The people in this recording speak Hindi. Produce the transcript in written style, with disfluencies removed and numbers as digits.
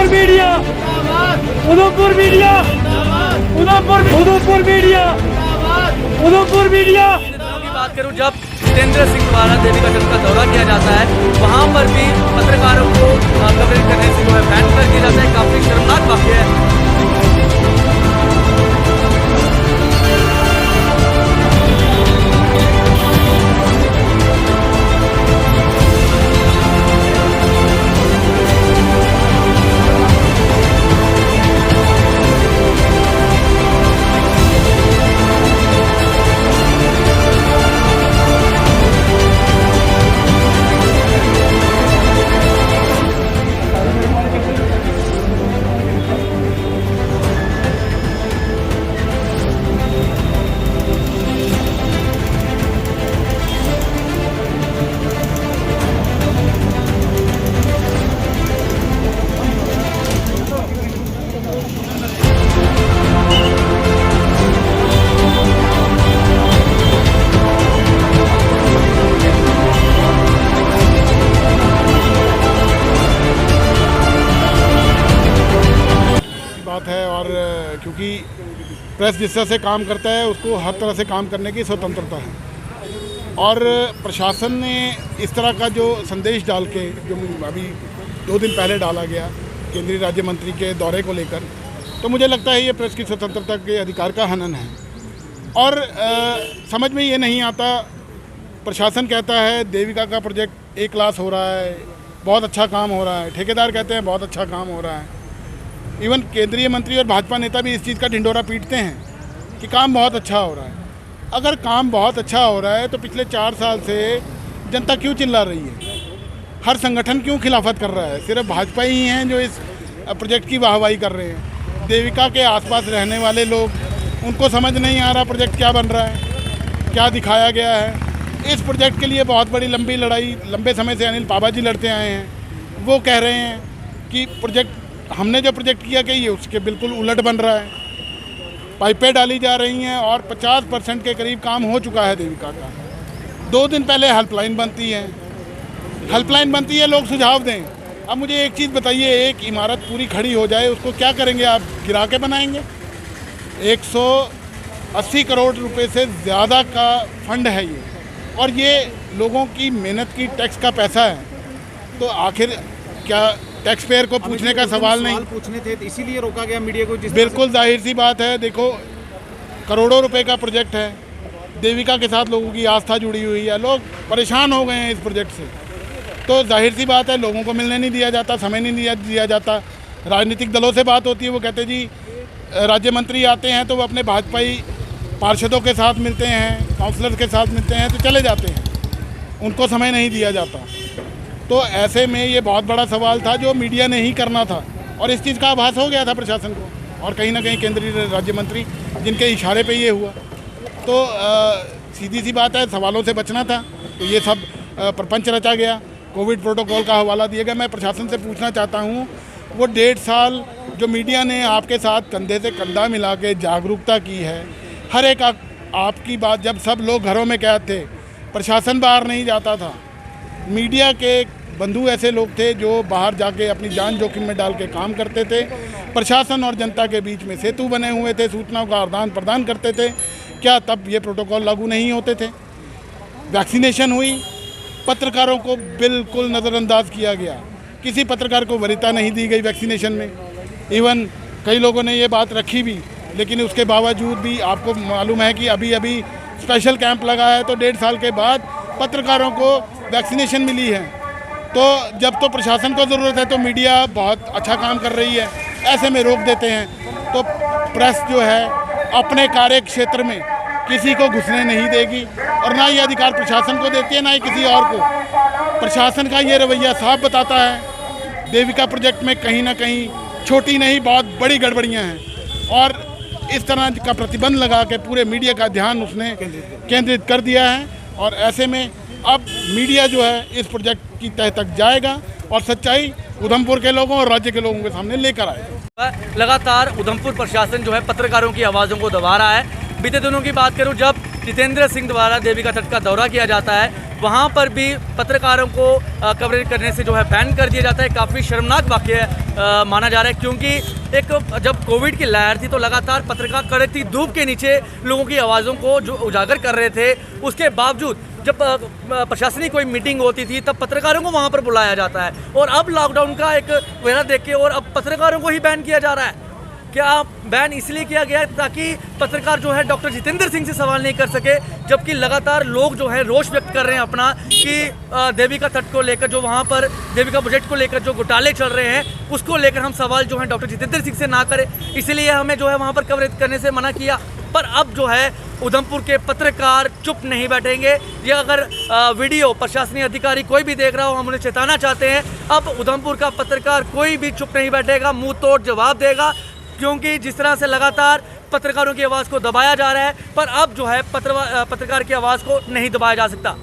Udhampur media, Udhampur media, Udhampur media, Udhampur media. की बात करूं, जब जितेंद्र सिंह द्वारा देवी का का दौरा किया जाता है, वहां पर भी पत्रकारों को कवरेज करने से जो है बैन कर दिया जाता है। काफी शर्मनाक वाकया है। बात है। और क्योंकि प्रेस जिस तरह से काम करता है उसको हर तरह से काम करने की स्वतंत्रता है, और प्रशासन ने इस तरह का जो संदेश डाल के जो अभी 2 दिन पहले डाला गया केंद्रीय राज्य मंत्री के दौरे को लेकर, तो मुझे लगता है ये प्रेस की स्वतंत्रता के अधिकार का हनन है। और समझ में ये नहीं आता, प्रशासन कहता है देविका का प्रोजेक्ट A क्लास हो रहा है, बहुत अच्छा काम हो रहा है, ठेकेदार कहते हैं बहुत अच्छा काम हो रहा है, इवन केंद्रीय मंत्री और भाजपा नेता भी इस चीज़ का ढिंढोरा पीटते हैं कि काम बहुत अच्छा हो रहा है। अगर काम बहुत अच्छा हो रहा है तो पिछले 4 साल से जनता क्यों चिल्ला रही है? हर संगठन क्यों खिलाफत कर रहा है? सिर्फ भाजपा ही हैं जो इस प्रोजेक्ट की वाहवाही कर रहे हैं। देविका के आसपास रहने वाले लोग, उनको समझ नहीं आ रहा प्रोजेक्ट क्या बन रहा है, क्या दिखाया गया है। इस प्रोजेक्ट के लिए बहुत बड़ी लंबी लड़ाई लंबे समय से अनिल पाबा जी लड़ते आए हैं। वो कह रहे हैं कि प्रोजेक्ट हमने जो प्रोजेक्ट किया कि ये उसके बिल्कुल उलट बन रहा है, पाइपें डाली जा रही हैं और 50% के करीब काम हो चुका है देविका का। 2 दिन पहले हेल्पलाइन बनती है, लोग सुझाव दें। अब मुझे एक चीज़ बताइए, एक इमारत पूरी खड़ी हो जाए उसको क्या करेंगे आप? गिरा के बनाएंगे? 180 करोड़ रुपए से ज़्यादा का फंड है ये, और ये लोगों की मेहनत की टैक्स का पैसा है। तो आखिर क्या टैक्स पेयर को पूछने का सवाल नहीं पूछने थे, इसीलिए रोका गया मीडिया को? बिल्कुल जाहिर सी बात है। देखो, करोड़ों रुपए का प्रोजेक्ट है, देविका के साथ लोगों की आस्था जुड़ी हुई है, लोग परेशान हो गए हैं इस प्रोजेक्ट से। तो जाहिर सी बात है लोगों को मिलने नहीं दिया जाता, समय नहीं दिया जाता। राजनीतिक दलों से बात होती है, वो कहते जी राज्य मंत्री आते हैं तो वो अपने भाजपाई पार्षदों के साथ मिलते हैं, काउंसलर के साथ मिलते हैं तो चले जाते हैं, उनको समय नहीं दिया जाता। तो ऐसे में ये बहुत बड़ा सवाल था जो मीडिया ने ही करना था, और इस चीज़ का आभास हो गया था प्रशासन को, और कहीं ना कहीं केंद्रीय राज्य मंत्री जिनके इशारे पे ये हुआ। तो सीधी सी बात है, सवालों से बचना था, तो ये सब प्रपंच रचा गया। कोविड प्रोटोकॉल का हवाला दिया गया। मैं प्रशासन से पूछना चाहता हूँ, वो 1.5 साल जो मीडिया ने आपके साथ कंधे से कंधा मिला के जागरूकता की है, हर एक आपकी बात, जब सब लोग घरों में कैद थे, प्रशासन बाहर नहीं जाता था, मीडिया के बंधु ऐसे लोग थे जो बाहर जाके अपनी जान जोखिम में डाल के काम करते थे, प्रशासन और जनता के बीच में सेतु बने हुए थे, सूचनाओं का आदान प्रदान करते थे। क्या तब ये प्रोटोकॉल लागू नहीं होते थे? वैक्सीनेशन हुई, पत्रकारों को बिल्कुल नज़रअंदाज किया गया, किसी पत्रकार को वरीयता नहीं दी गई वैक्सीनेशन में। इवन कई लोगों ने ये बात रखी भी, लेकिन उसके बावजूद भी आपको मालूम है कि अभी अभी स्पेशल कैंप लगा है, तो 1.5 साल के बाद पत्रकारों को वैक्सीनेशन मिली है। तो जब तो प्रशासन को ज़रूरत है तो मीडिया बहुत अच्छा काम कर रही है, ऐसे में रोक देते हैं। तो प्रेस जो है अपने कार्य क्षेत्र में किसी को घुसने नहीं देगी, और ना ये अधिकार प्रशासन को देती है, ना ही किसी और को। प्रशासन का ये रवैया साफ बताता है देविका प्रोजेक्ट में कहीं ना कहीं छोटी नहीं बहुत बड़ी गड़बड़ियाँ हैं, और इस तरह का प्रतिबंध लगा के पूरे मीडिया का ध्यान उसने केंद्रित कर दिया है। और ऐसे में अब मीडिया जो है इस प्रोजेक्ट की तह तक जाएगा और सच्चाई उधमपुर के लोगों और राज्य के लोगों के सामने लेकर आएगा। लगातार उधमपुर प्रशासन जो है पत्रकारों की आवाज़ों को दबा रहा है। बीते दिनों की बात करूं, जब जितेंद्र सिंह द्वारा देवी का तट का दौरा किया जाता है, वहाँ पर भी पत्रकारों को कवरेज करने से जो है बैन कर दिया जाता है। काफ़ी शर्मनाक वाक़या माना जा रहा है, क्योंकि एक जब कोविड की लहर थी तो लगातार पत्रकार कड़कती धूप के नीचे लोगों की आवाज़ों को जो उजागर कर रहे थे। उसके बावजूद जब प्रशासनिक कोई मीटिंग होती थी तब पत्रकारों को वहाँ पर बुलाया जाता है, और अब लॉकडाउन का एक वजह देख के और अब पत्रकारों को ही बैन किया जा रहा है। क्या बैन इसलिए किया गया ताकि पत्रकार जो है डॉक्टर जितेंद्र सिंह से सवाल नहीं कर सके, जबकि लगातार लोग जो है रोष व्यक्त कर रहे हैं अपना कि देविका तट को लेकर, जो वहाँ पर देविका प्रोजेक्ट को लेकर जो घोटाले चल रहे हैं उसको लेकर हम सवाल जो है डॉक्टर जितेंद्र सिंह से ना करें, इसलिए हमें जो है वहाँ पर कवरेज करने से मना किया। पर अब जो है उधमपुर के पत्रकार चुप नहीं बैठेंगे। ये अगर वीडियो प्रशासनिक अधिकारी कोई भी देख रहा हो, हम उन्हें चेताना चाहते हैं, अब उधमपुर का पत्रकार कोई भी चुप नहीं बैठेगा, मुंह तोड़ जवाब देगा, क्योंकि जिस तरह से लगातार पत्रकारों की आवाज़ को दबाया जा रहा है, पर अब जो है पत्रकार की आवाज़ को नहीं दबाया जा सकता।